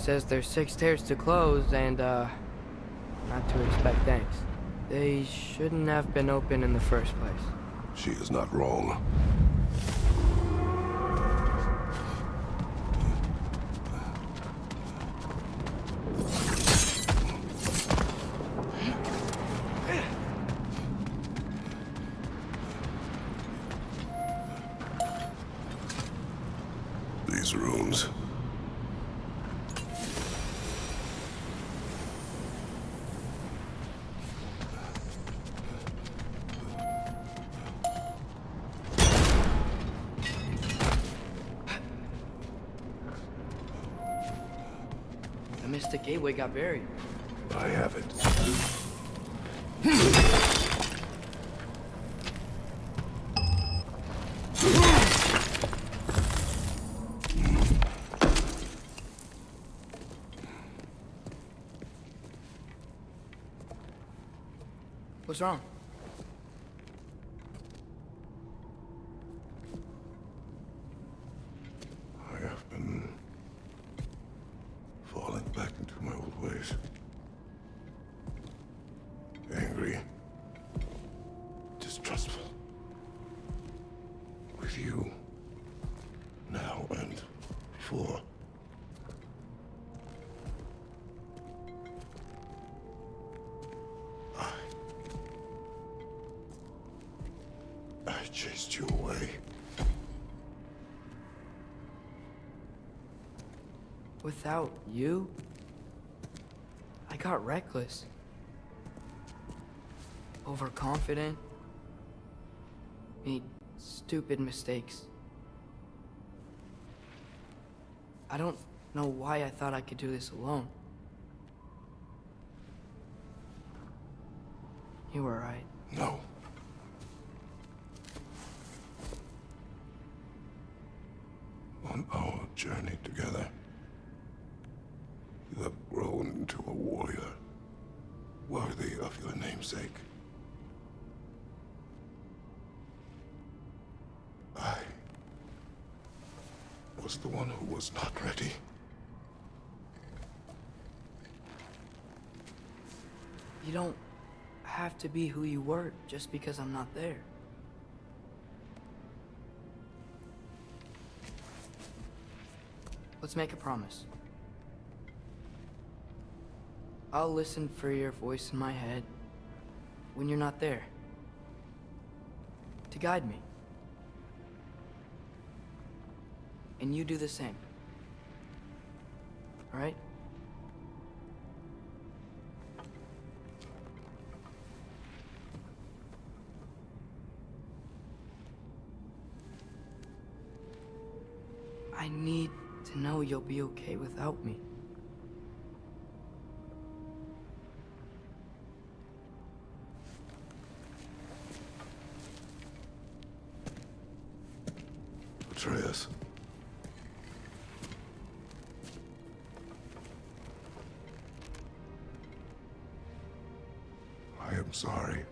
says there's 6 stairs to close and, not to expect thanks. They shouldn't have been open in the first place. She is not wrong. These rooms. The Mystic Gateway got buried. I have it. What's wrong? I have been falling back into my old ways. Angry. Distrustful. With you. Now and before. I chased you away. Without you, I got reckless. Overconfident. Made stupid mistakes. I don't know why I thought I could do this alone. You were right. No. On our journey together, you have grown into a warrior, worthy of your namesake. I was the one who was not ready. You don't have to be who you were just because I'm not there. Let's make a promise. I'll listen for your voice in my head when you're not there, to guide me. And you do the same. All right? I need to know you'll be okay without me. Atreus. I am sorry.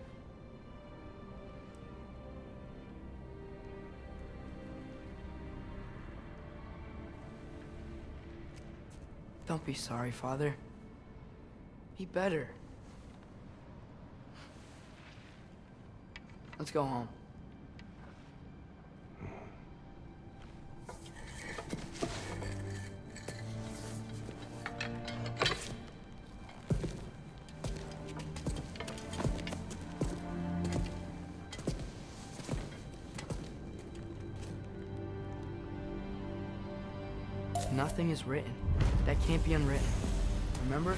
Don't be sorry, Father. Be better. Let's go home. Nothing is written that can't be unwritten. Remember?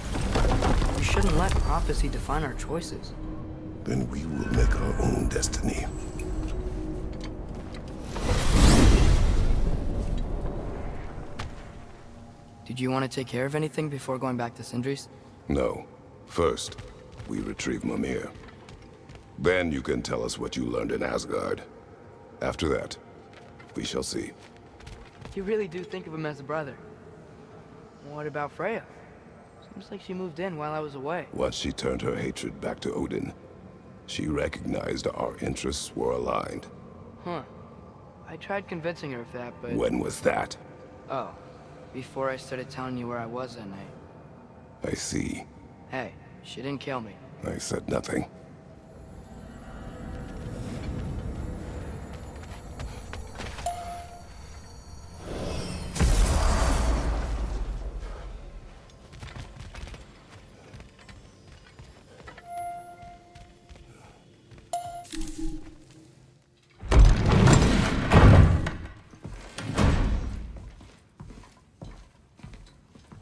We shouldn't let prophecy define our choices. Then we will make our own destiny. Did you want to take care of anything before going back to Sindri's? No. First, we retrieve Mimir. Then you can tell us what you learned in Asgard. After that, we shall see. You really do think of him as a brother. What about Freya? Seems like she moved in while I was away. Once she turned her hatred back to Odin, she recognized our interests were aligned. Huh. I tried convincing her of that, but... When was that? Oh. before I started telling you where I was that night. I see. Hey, she didn't kill me. I said nothing.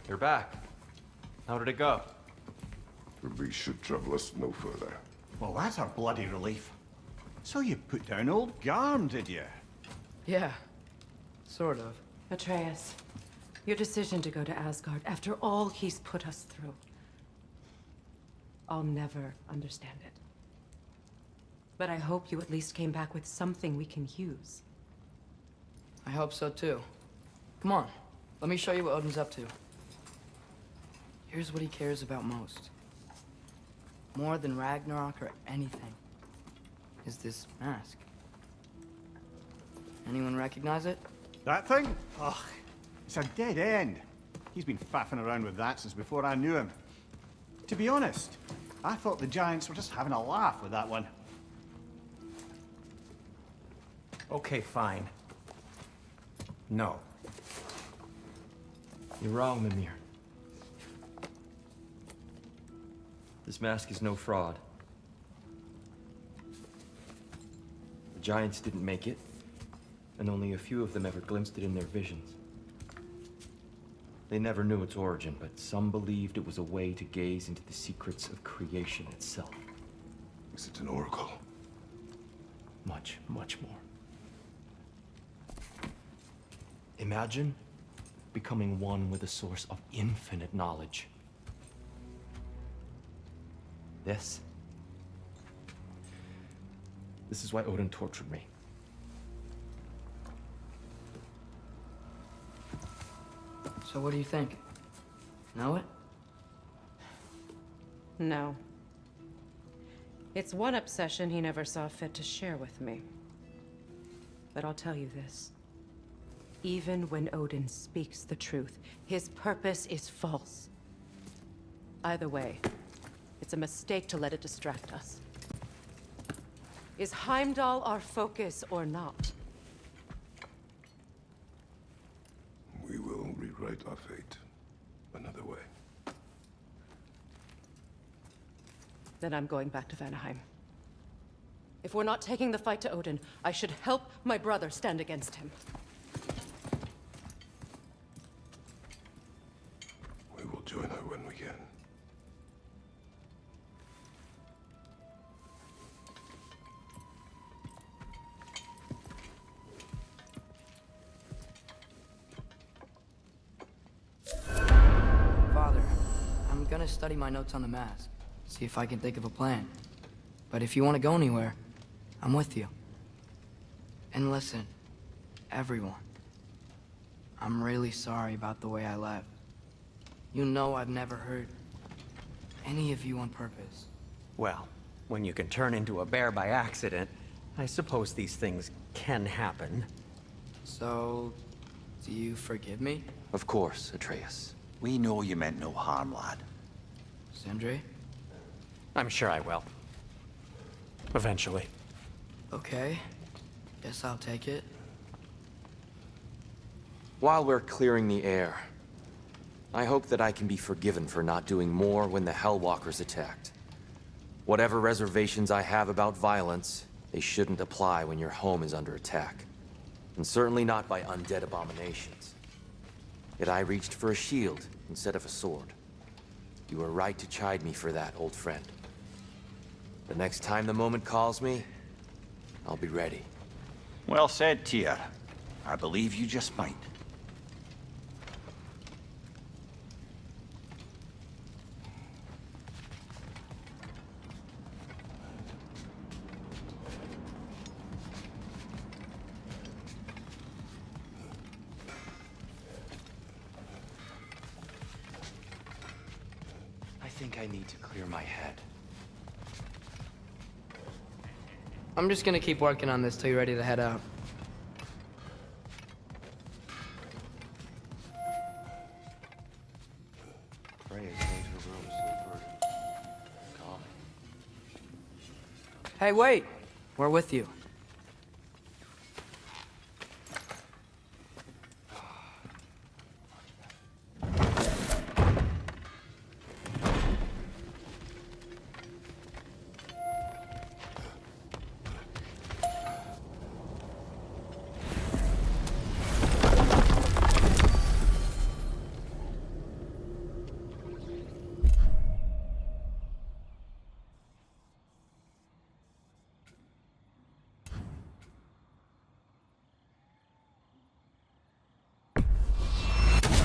You're back. How did it go? The beast should trouble us no further. Well, that's a bloody relief. So you put down old Garm, did you? Yeah, sort of. Atreus, your decision to go to Asgard after all he's put us through. I'll never understand it. But I hope you at least came back with something we can use. I hope so too. Come on, let me show you what Odin's up to. Here's what he cares about most. More than Ragnarok or anything. Is this mask. Anyone recognize it? That thing? Ugh, it's a dead end. He's been faffing around with that since before I knew him. To be honest, I thought the giants were just having a laugh with that one. Okay, fine. No. You're wrong, Mimir. This mask is no fraud. The giants didn't make it, and only a few of them ever glimpsed it in their visions. They never knew its origin, but some believed it was a way to gaze into the secrets of creation itself. Is it an oracle? Much, much more. Imagine becoming one with a source of infinite knowledge. This is why Odin tortured me. So what do you think? Know it? No. It's one obsession he never saw fit to share with me. But I'll tell you this. Even when Odin speaks the truth, his purpose is false. Either way, it's a mistake to let it distract us. Is Heimdall our focus or not? We will rewrite our fate another way. Then I'm going back to Vanaheim. If we're not taking the fight to Odin, I should help my brother stand against him. We will join her when we can. Father, I'm gonna study my notes on the mask. See if I can think of a plan. But if you want to go anywhere, I'm with you. And listen, everyone. I'm really sorry about the way I left. You know I've never hurt any of you on purpose. Well, when you can turn into a bear by accident, I suppose these things can happen. So, do you forgive me? Of course, Atreus. We know you meant no harm, lad. Sindri? I'm sure I will. Eventually. Okay. Guess I'll take it. While we're clearing the air, I hope that I can be forgiven for not doing more when the Hellwalkers attacked. Whatever reservations I have about violence, they shouldn't apply when your home is under attack. And certainly not by undead abominations. Yet I reached for a shield instead of a sword. You were right to chide me for that, old friend. The next time the moment calls me, I'll be ready. Well said, Tyr. I believe you just might. I think I need to clear my head. I'm just gonna keep working on this till you're ready to head out. Hey, wait! We're with you.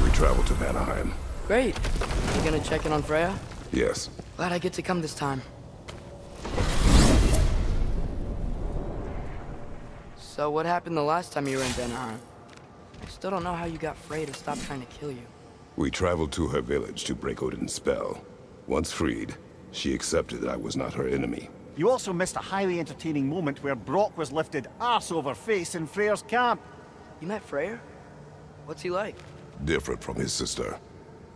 We travel to Vanaheim. Great. You gonna check in on Freya? Yes. Glad I get to come this time. So what happened the last time you were in Vanaheim? I still don't know how you got Freya to stop trying to kill you. We traveled to her village to break Odin's spell. Once freed, she accepted that I was not her enemy. You also missed a highly entertaining moment where Brock was lifted arse over face in Freyr's camp. You met Freyr? What's he like? Different from his sister.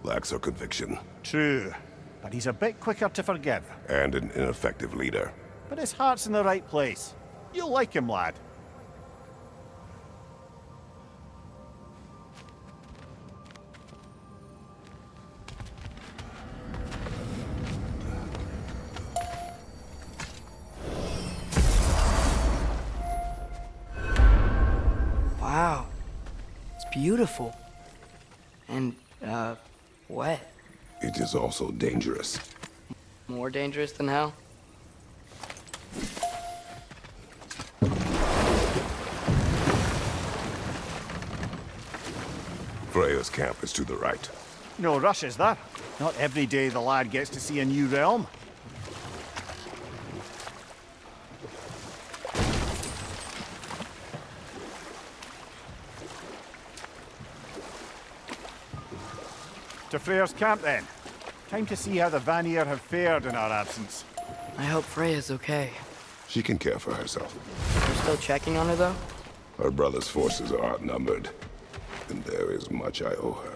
Lacks her conviction. True, but he's a bit quicker to forgive. And an ineffective leader. But his heart's in the right place. You'll like him, lad. Wow. It's beautiful. And, wet. It is also dangerous. More dangerous than hell? Freya's camp is to the right. No rush, is there? Not every day the lad gets to see a new realm. To Freyr's camp, then. Time to see how the Vanir have fared in our absence. I hope Freya's okay. She can care for herself. You're still checking on her, though? Her brother's forces are outnumbered, and there is much I owe her.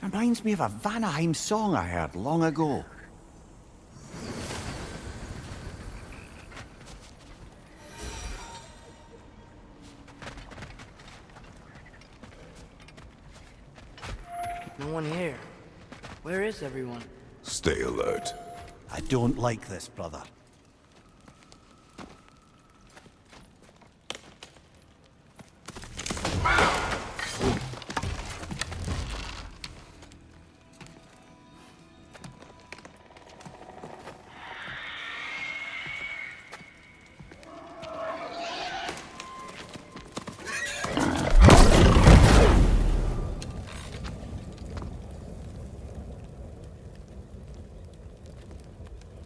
Reminds me of a Vanaheim song I heard long ago. No one here. Where is everyone? Stay alert. I don't like this, brother.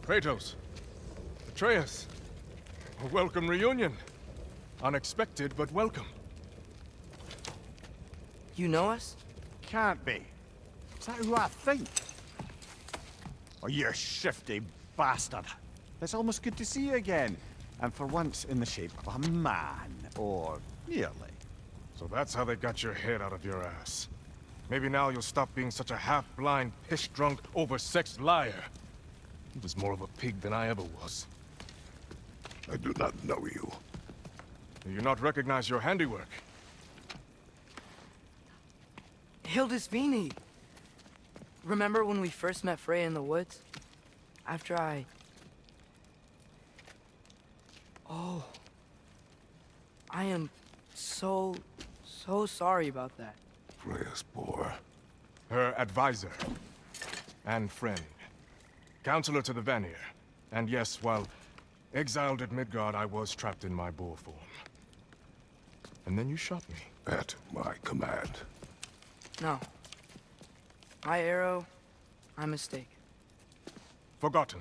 Kratos, Atreus, a welcome reunion. Unexpected, but welcome. You know us? Can't be. Is that who I think? Oh, you shifty bastard. It's almost good to see you again. And for once in the shape of a man. Or nearly. So that's how they got your head out of your ass. Maybe now you'll stop being such a half-blind, piss-drunk, oversexed liar. He was more of a pig than I ever was. I do not know you. Do you not recognize your handiwork? Hildisvini! Remember when we first met Freya in the woods? After I... Oh. I am so sorry about that. Freya's poor. Her advisor. And friend. Counselor to the Vanir. And yes, while exiled at Midgard, I was trapped in my boar form. And then you shot me. At my command. No. My arrow, my mistake. Forgotten.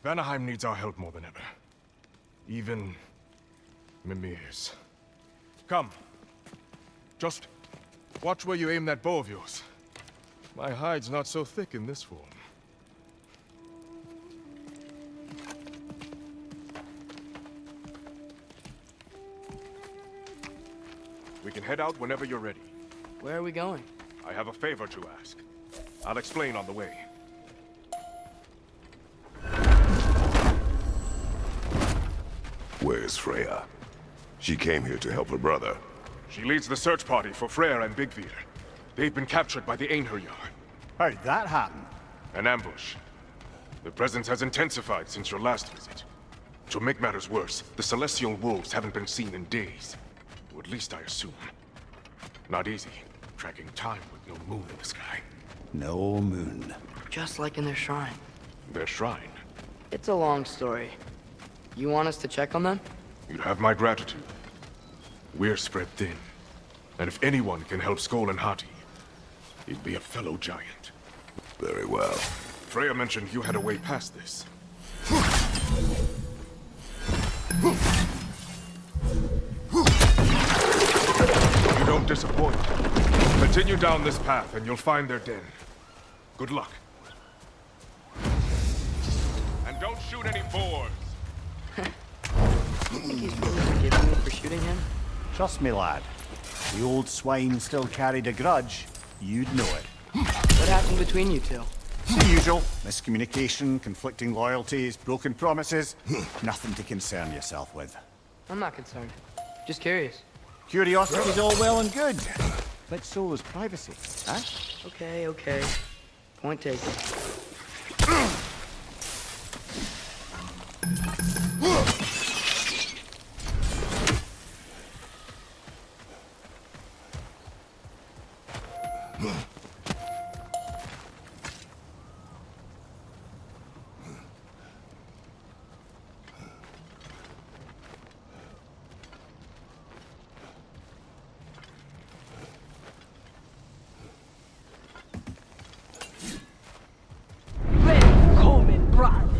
Vanaheim needs our help more than ever. Even Mimir's. Come. Just watch where you aim that bow of yours. My hide's not so thick in this form. We can head out whenever you're ready. Where are we going? I have a favor to ask. I'll explain on the way. Where's Freya? She came here to help her brother. She leads the search party for Freyr and Bigvir. They've been captured by the Einherjar. How'd that happen? An ambush. The presence has intensified since your last visit. To make matters worse, the Celestial Wolves haven't been seen in days. Or at least I assume. Not easy, tracking time with no moon in the sky. No moon. Just like in their shrine. Their shrine. It's a long story. You want us to check on them? You'd have my gratitude. We're spread thin. And if anyone can help Skoll and Hati, he'd be a fellow giant. Very well. Freya mentioned you had a way past this. You don't disappoint. Continue down this path and you'll find their den. Good luck. And don't shoot any boars. I think he's really forgiving me for shooting him. Trust me, lad. The old swine still carried a grudge. You'd know it. What happened between you two? The usual. Miscommunication, conflicting loyalties, broken promises. Nothing to concern yourself with. I'm not concerned. Just curious. Curiosity's all well and good. But so is privacy, huh? Okay, okay. Point taken.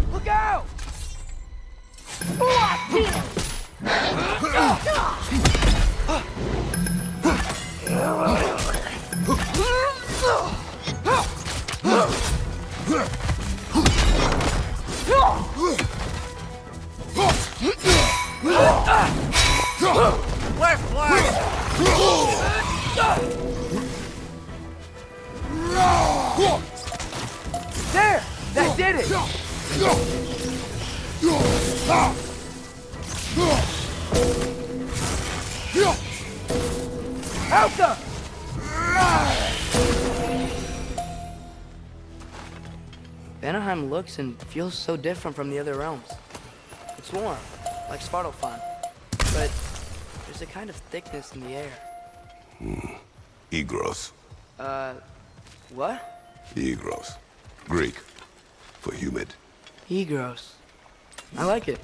Look out! Left flank! There! That did it! Alta! Vanaheim looks and feels so different from the other realms. It's warm, like Svartalfheim, but there's a kind of thickness in the air. Egros. What? Egros. Greek. For humid. Egros. I like it.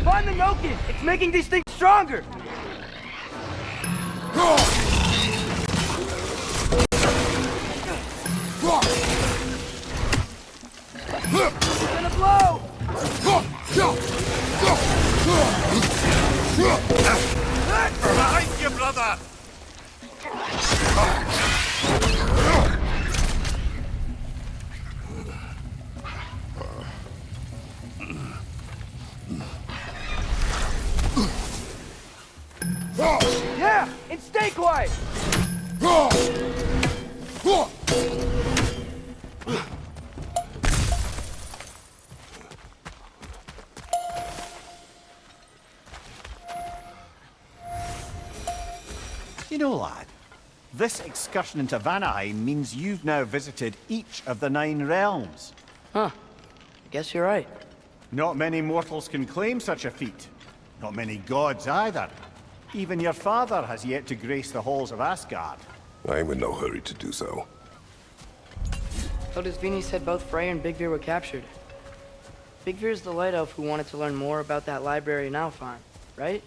Find the Nokin! It's making these things stronger! It's gonna blow! Behind you, brother! Yeah! And stay quiet! You know, lad, this excursion into Vanaheim means you've now visited each of the 9 realms. Huh. I guess you're right. Not many mortals can claim such a feat. Not many gods either. Even your father has yet to grace the halls of Asgard. I'm in no hurry to do so. Todesvini said both Frey and Bigvir were captured. Bigvir's the light elf who wanted to learn more about that library in Alfheim, right?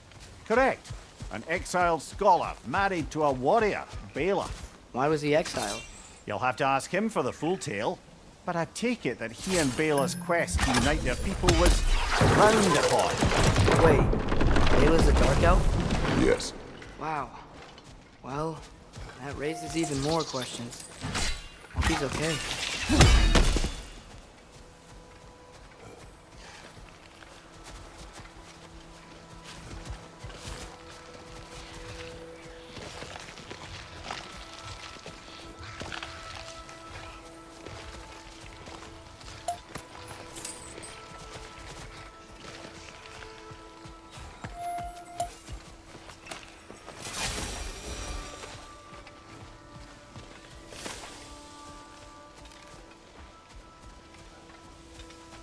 Correct. An exiled scholar married to a warrior, Bela. Why was he exiled? You'll have to ask him for the full tale. But I take it that he and Bela's quest to unite their people was frowned upon. Wait, Bela's a dark elf? Yes. Wow. Well, that raises even more questions. Hope he's okay.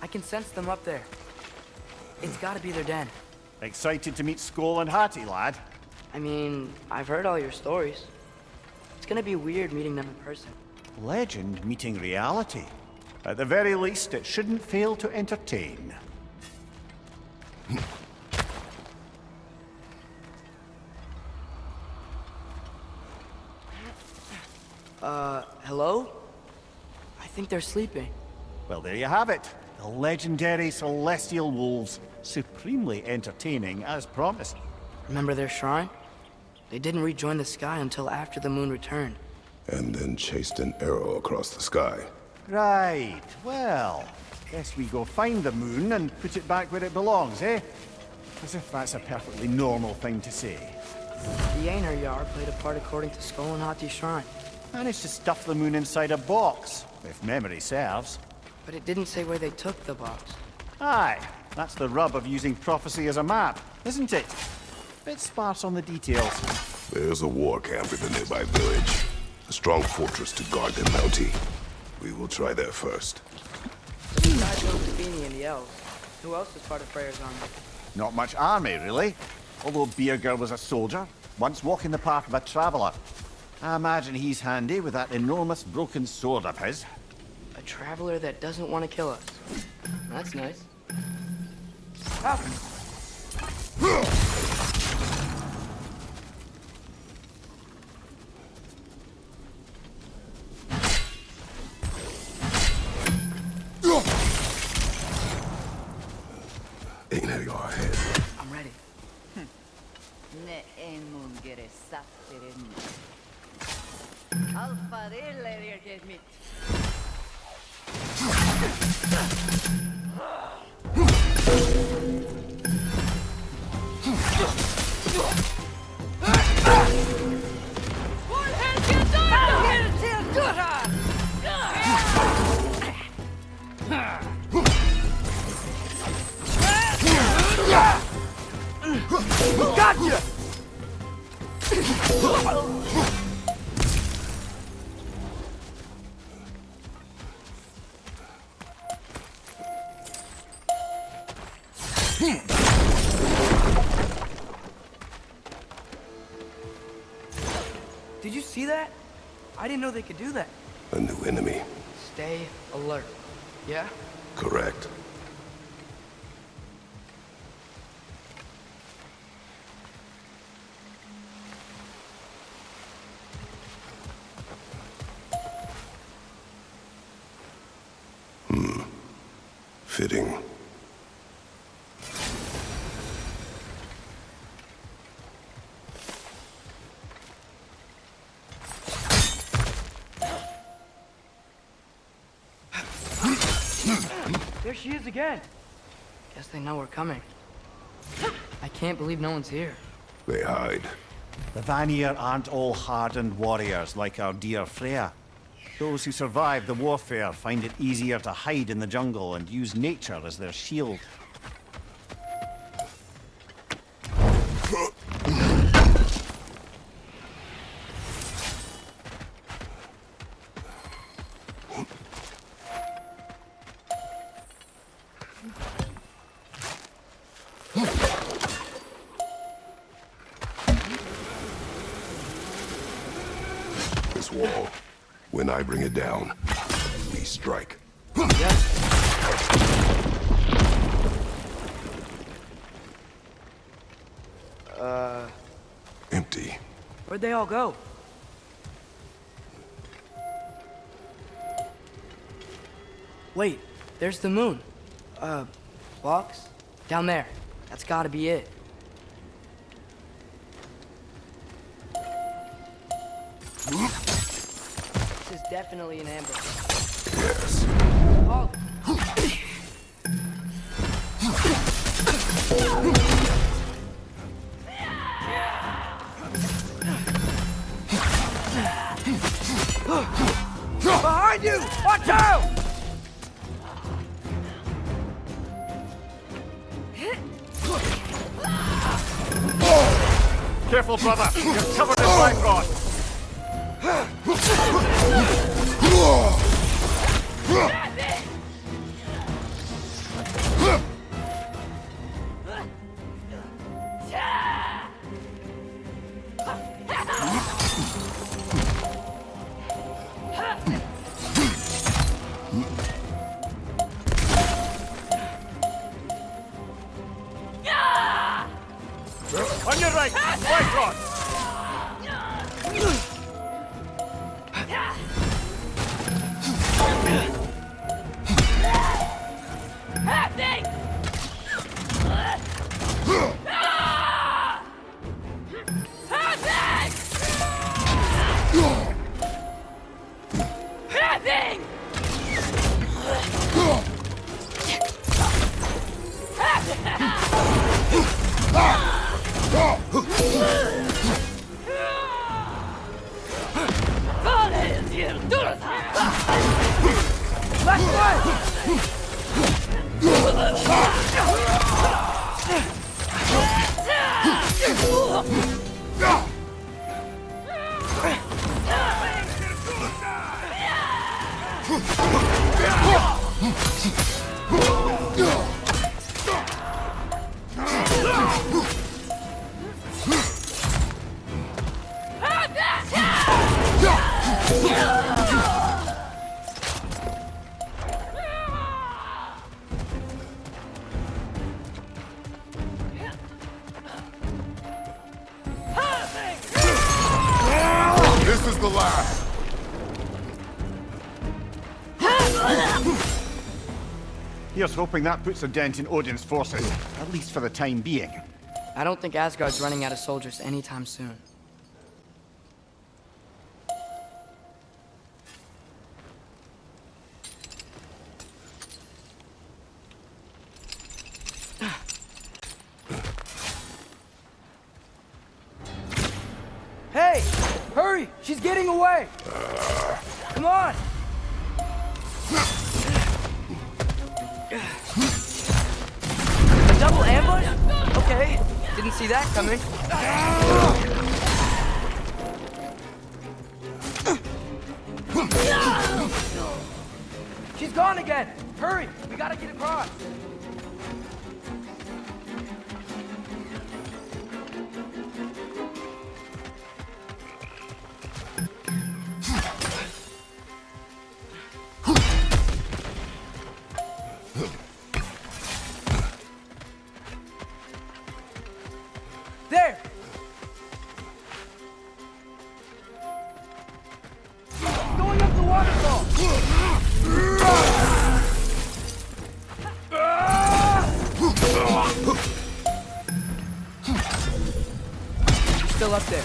I can sense them up there. It's gotta be their den. Excited to meet Skoll and Hattie, lad? I mean, I've heard all your stories. It's gonna be weird meeting them in person. Legend meeting reality. At the very least, it shouldn't fail to entertain. Hello? I think they're sleeping. Well, there you have it. The legendary celestial wolves. Supremely entertaining, as promised. Remember their shrine? They didn't rejoin the sky until after the moon returned. And then chased an arrow across the sky. Right, well, guess we go find the moon and put it back where it belongs, eh? As if that's a perfectly normal thing to say. The Einherjar played a part according to Skoll and Hati's shrine. Managed to stuff the moon inside a box, if memory serves. But it didn't say where they took the box. Aye, that's the rub of using prophecy as a map, isn't it? Bit sparse on the details. There's a war camp in the nearby village. A strong fortress to guard their bounty. We will try there first. Besides Teeming and the elves, who else is part of Freyr's army? Not much army, really. Although Birger was a soldier, once walking the path of a traveller. I imagine he's handy with that enormous broken sword of his. A traveler that doesn't want to kill us. That's nice. Oh. Einherjar ahead. I'm ready. Ne emun gere satterin. Alfa eller get mit. Gotcha! Did you see that? I didn't know they could do that. A new enemy. Stay alert. Yeah? Correct. Fitting. There she is again. Guess they know we're coming. I can't believe no one's here. They hide. The Vanir aren't all hardened warriors like our dear Freya. Those who survive the warfare find it easier to hide in the jungle and use nature as their shield. This wall. When I bring it down, we strike. Empty. Where'd they all go? Wait, there's the moon. Box? Down there. That's gotta be it. This is definitely an ambush. Yes. Oh. Behind you! Watch out! Careful, brother. You're covered in black rot. On your right, black rot. This is the last. Here's hoping that puts a dent in Odin's forces, at least for the time being. I don't think Asgard's running out of soldiers anytime soon. Hey! Hurry! She's getting away! Come on! A double ambush? Okay. Didn't see that coming. She's gone again! Hurry! We gotta get across! There! Going up the waterfall! She's still up there.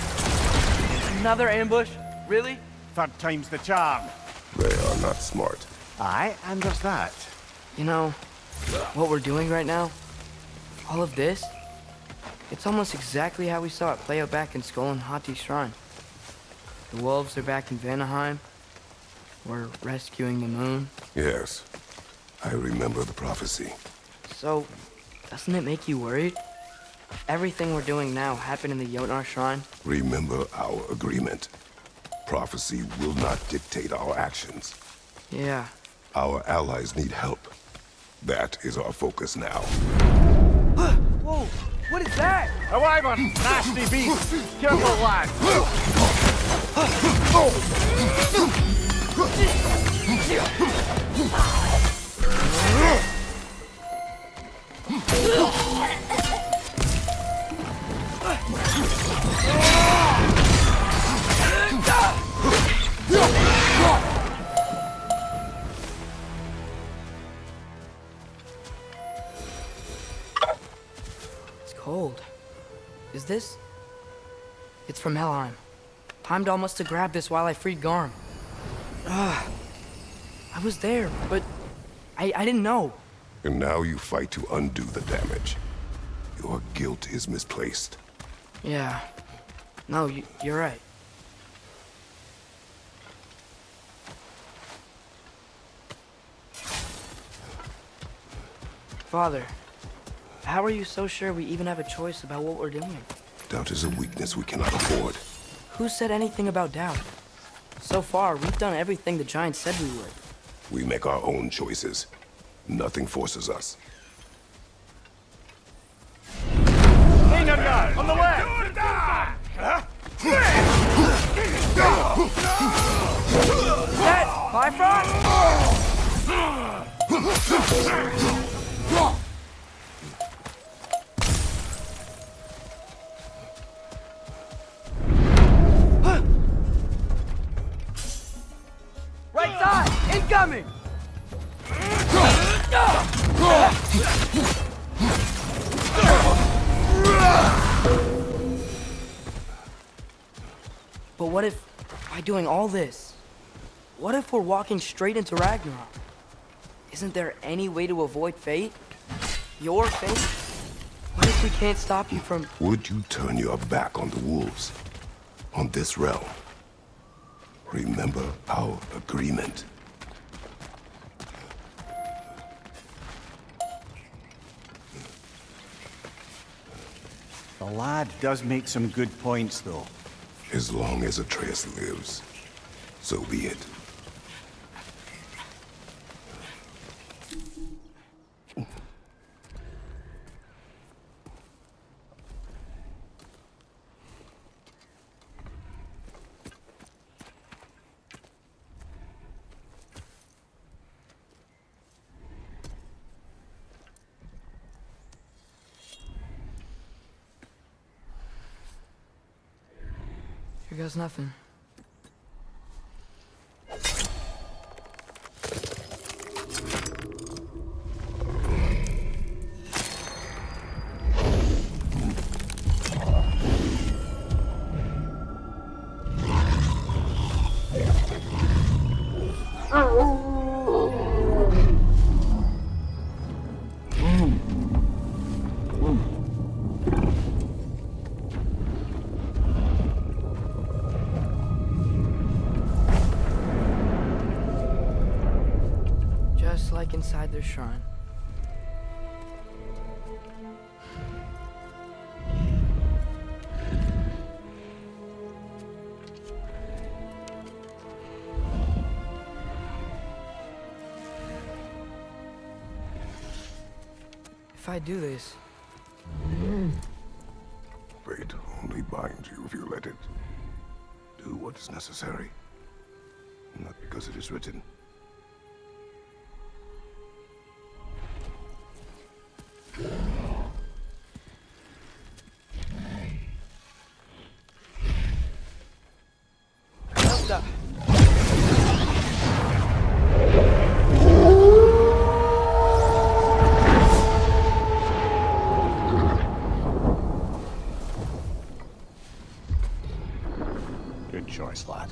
Another ambush? Really? Third time's the charm. They are not smart. Aye, and there's that. You know, what we're doing right now? All of this? It's almost exactly how we saw it play out back in Skull and Hati's shrine. The wolves are back in Vanaheim. We're rescuing the moon. Yes. I remember the prophecy. So, doesn't it make you worried? Everything we're doing now happened in the Jotnar shrine. Remember our agreement. Prophecy will not dictate our actions. Yeah. Our allies need help. That is our focus now. Whoa! What is that? A wyvern! Nasty beast! Careful, lad! cold. Is this? It's from Helheim. Heimdall must have grabbed this while I freed Garm. I was there, but I didn't know. And now you fight to undo the damage. Your guilt is misplaced. Yeah. No, you're right. Father, how are you so sure we even have a choice about what we're doing? Doubt is a weakness we cannot afford. Who said anything about doubt? So far, we've done everything the Giants said we would. We make our own choices. Nothing forces us. On the way! That! Bifrost! Right side! Incoming! But what if, by doing all this, what if we're walking straight into Ragnarok? Isn't there any way to avoid fate? Your fate? What if we can't stop you from... Would you turn your back on the wolves? On this realm? Remember our agreement. The lad does make some good points, though. As long as Atreus lives, so be it. Here goes nothing. Like inside their shrine. If I do this... Fate only binds you if you let it. Do what is necessary. Not because it is written. Good choice, lad.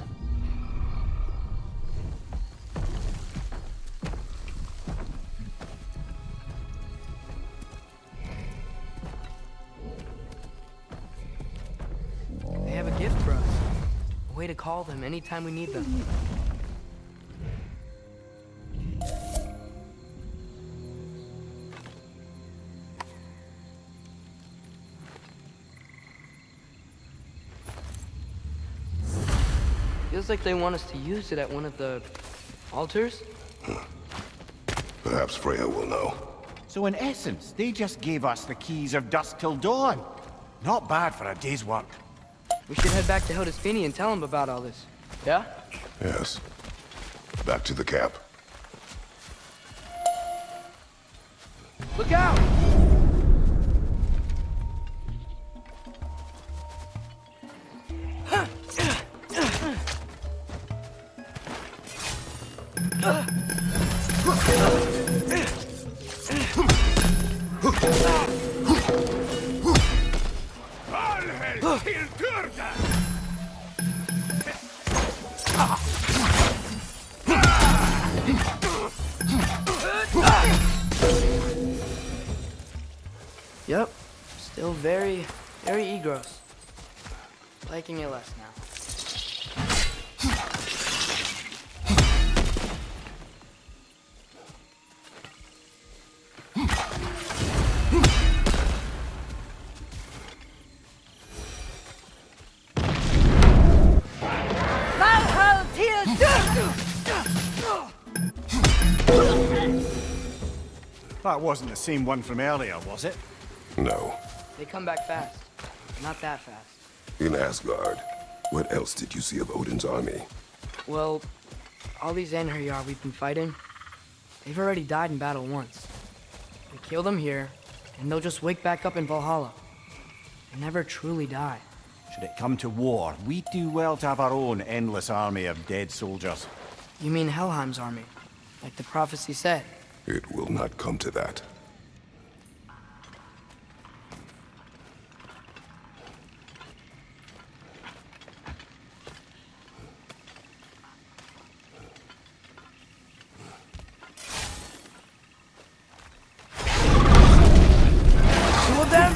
They have a gift for us. A way to call them anytime we need them. Feels like they want us to use it at one of the altars. Perhaps Freya will know. So in essence, they just gave us the keys of dusk till dawn. Not bad for a day's work. We should head back to Hildisvini and tell him about all this. Yeah? Yes. Back to the camp. Look out! Yep, still very gross. Liking it less now. Valhall till That wasn't the same one from earlier, was it? No. They come back fast. Not that fast. In Asgard, what else did you see of Odin's army? Well, all these Einherjar we've been fighting, they've already died in battle once. We kill them here, and they'll just wake back up in Valhalla. And never truly die. Should it come to war, we do well to have our own endless army of dead soldiers. You mean Helheim's army, like the prophecy said? It will not come to that. Two of them?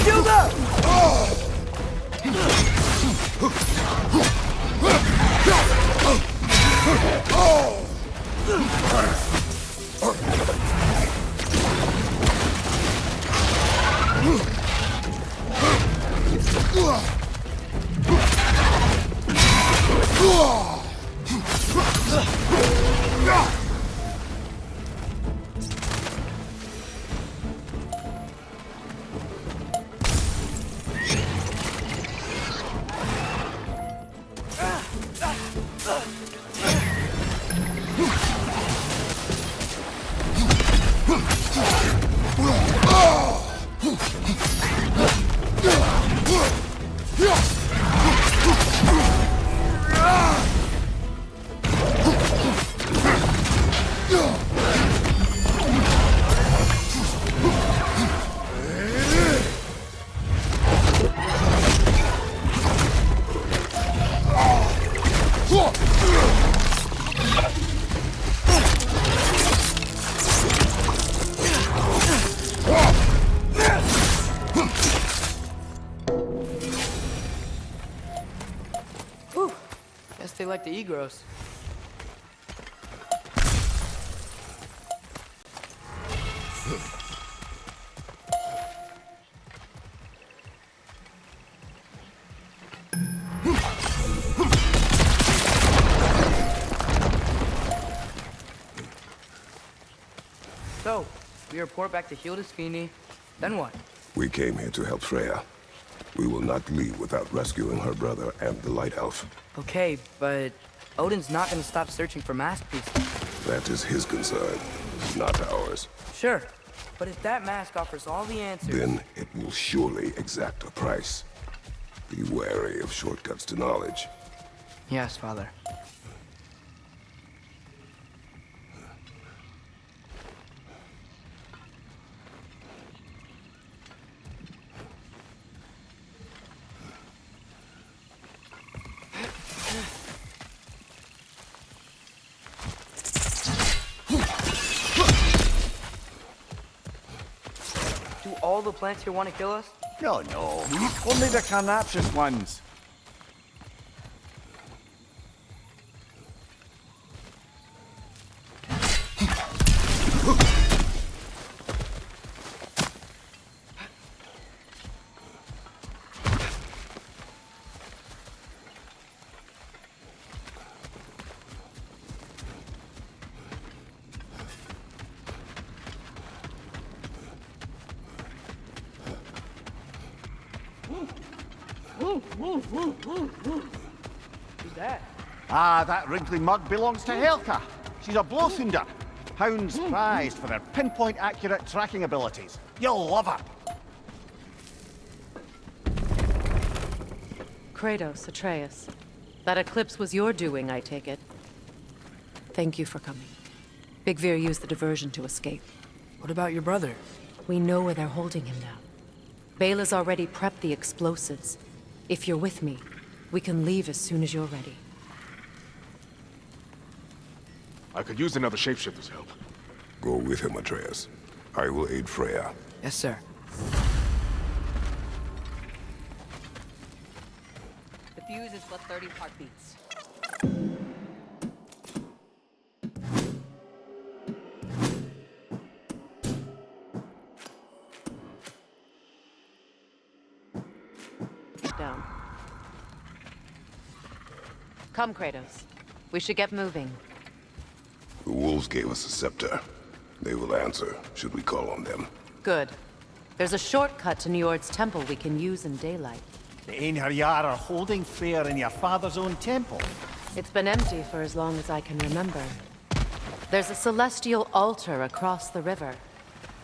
Shield up! Whew. Guess they like the Egros. So, we report back to Hildisvini, then what? We came here to help Freya. We will not leave without rescuing her brother and the Light Elf. Okay, but Odin's not gonna stop searching for mask pieces. That is his concern, not ours. Sure, but if that mask offers all the answers... Then it will surely exact a price. Be wary of shortcuts to knowledge. Yes, Father. Do all the plants here want to kill us? No, no. Only the carnivorous ones. Who's that? Ah, that wrinkly mug belongs to Helka. She's a blowthunder. Hounds prized for their pinpoint accurate tracking abilities. You'll love her. Kratos, Atreus. That eclipse was your doing, I take it. Thank you for coming. Big Veer used the diversion to escape. What about your brother? We know where they're holding him now. Bela's already prepped the explosives. If you're with me, we can leave as soon as you're ready. I could use another shapeshifter's help. Go with him, Atreus. I will aid Freya. Yes, sir. The fuse is but 30 heartbeats. Down. Come, Kratos. We should get moving. The wolves gave us a scepter. They will answer, should we call on them. Good. There's a shortcut to Njord's temple we can use in daylight. The Einherjar are holding Freyr in your father's own temple. It's been empty for as long as I can remember. There's a celestial altar across the river.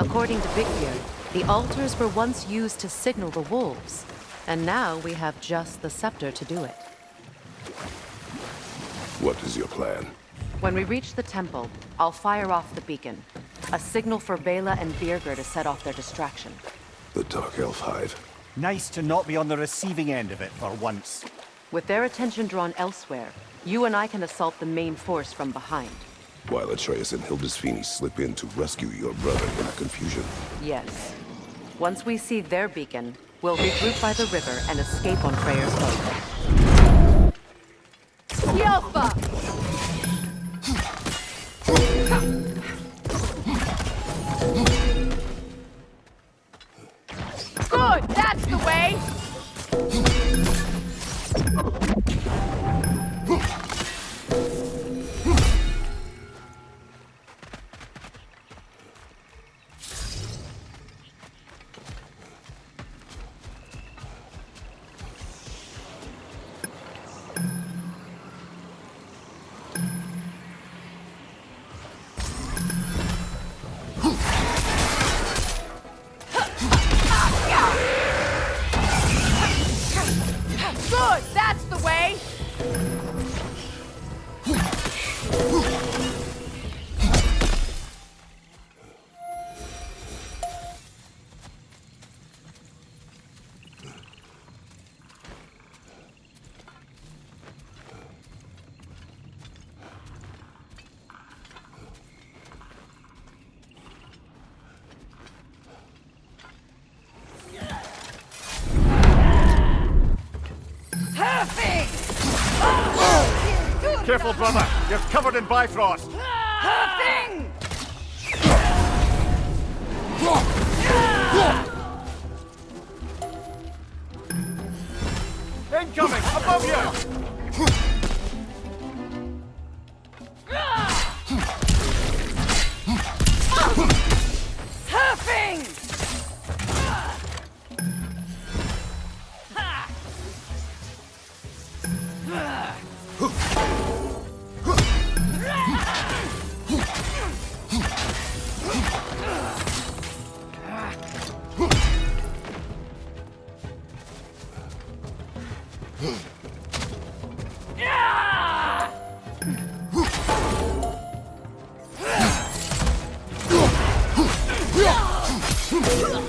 According to Big Veer, the altars were once used to signal the wolves. And now we have just the scepter to do it. What is your plan? When we reach the temple, I'll fire off the beacon. A signal for Bela and Birgir to set off their distraction. The Dark Elf Hive. Nice to not be on the receiving end of it for once. With their attention drawn elsewhere, you and I can assault the main force from behind. While Atreus and Hildisvini slip in to rescue your brother in the confusion. Yes. Once we see their beacon, we'll regroup by the river and escape on Freyr's boat. Yelfa! Good! That's the way! Good! That's the way! Careful, brother. You're covered in Bifrost. Huffing! Incoming! Above you! Huffing!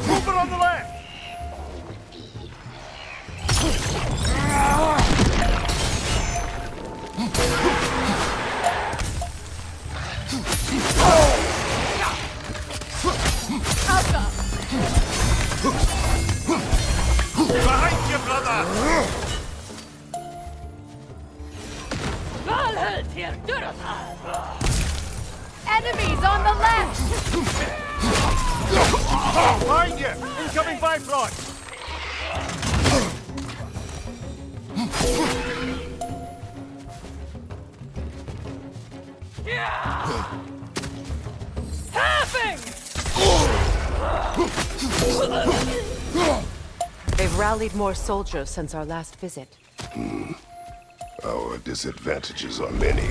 Over on the left! Behind you, brother! Valhalla till Durthal! Enemies on the left! Behind you! Incoming Bifrost! Huffing! They've rallied more soldiers since our last visit. Our disadvantages are many.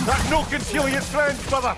That no concealing its friends, brother!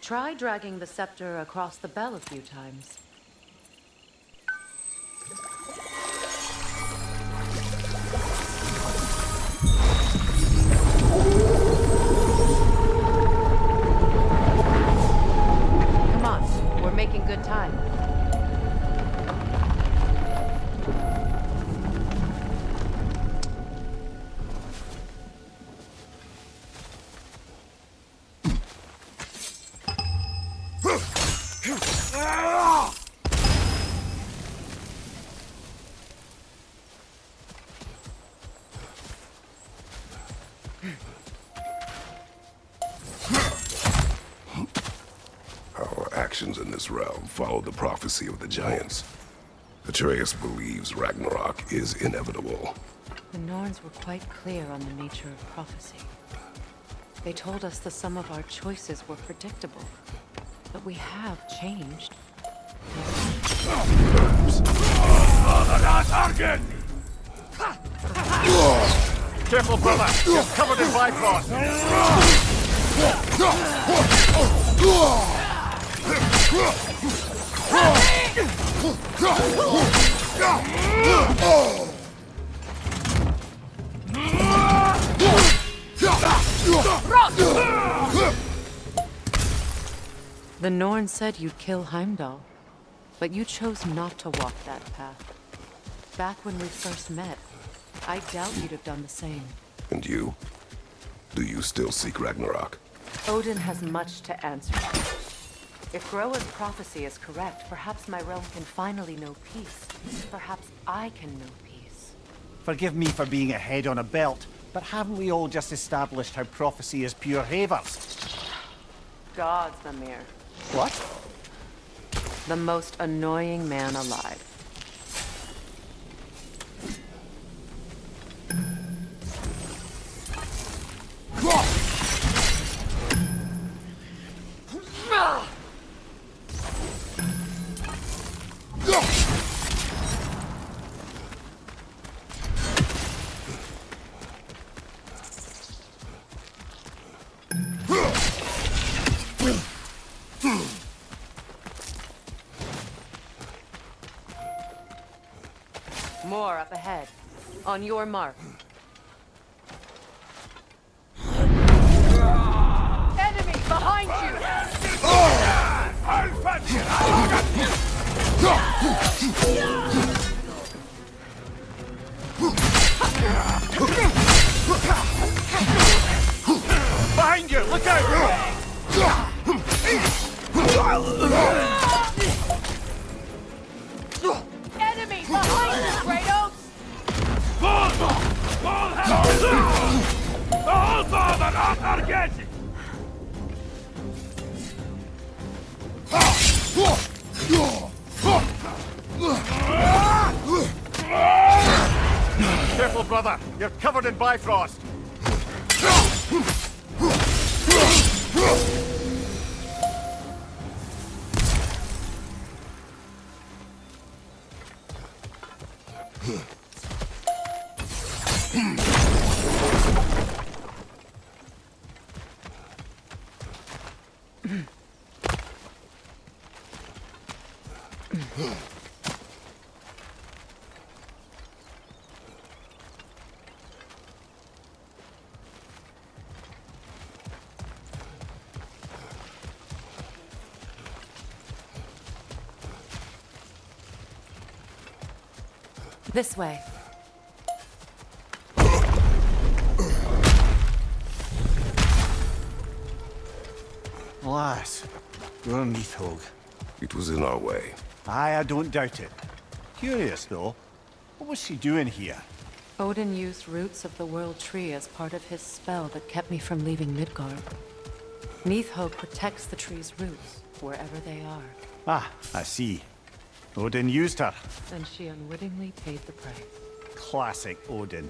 Try dragging the scepter across the bell a few times. Come on, we're making good time. Our actions in this realm follow the prophecy of the giants. Atreus believes Ragnarok is inevitable. The Norns were quite clear on the nature of prophecy. They told us the sum of our choices were predictable, but we have changed. Careful, brother! You're covered in bifrost! The Norn said you'd kill Heimdall, but you chose not to walk that path. Back when we first met, I doubt you'd have done the same. And you? Do you still seek Ragnarok? Odin has much to answer. If Groa's prophecy is correct, perhaps my realm can finally know peace. Perhaps I can know peace. Forgive me for being a head on a belt, but haven't we all just established how prophecy is pure havers? Gods, Mimir. What? The most annoying man alive. More up ahead. On your mark. Enemy behind you! Behind you! Look out! Enemy behind you, Kratos! Careful, brother! You're covered in bifrost! This way. Alas, you're Mythology. It was in our way. Aye, I don't doubt it. Curious, though. What was she doing here? Odin used roots of the World Tree as part of his spell that kept me from leaving Midgard. Nidhogg protects the tree's roots, wherever they are. Ah, I see. Odin used her. And she unwittingly paid the price. Classic Odin.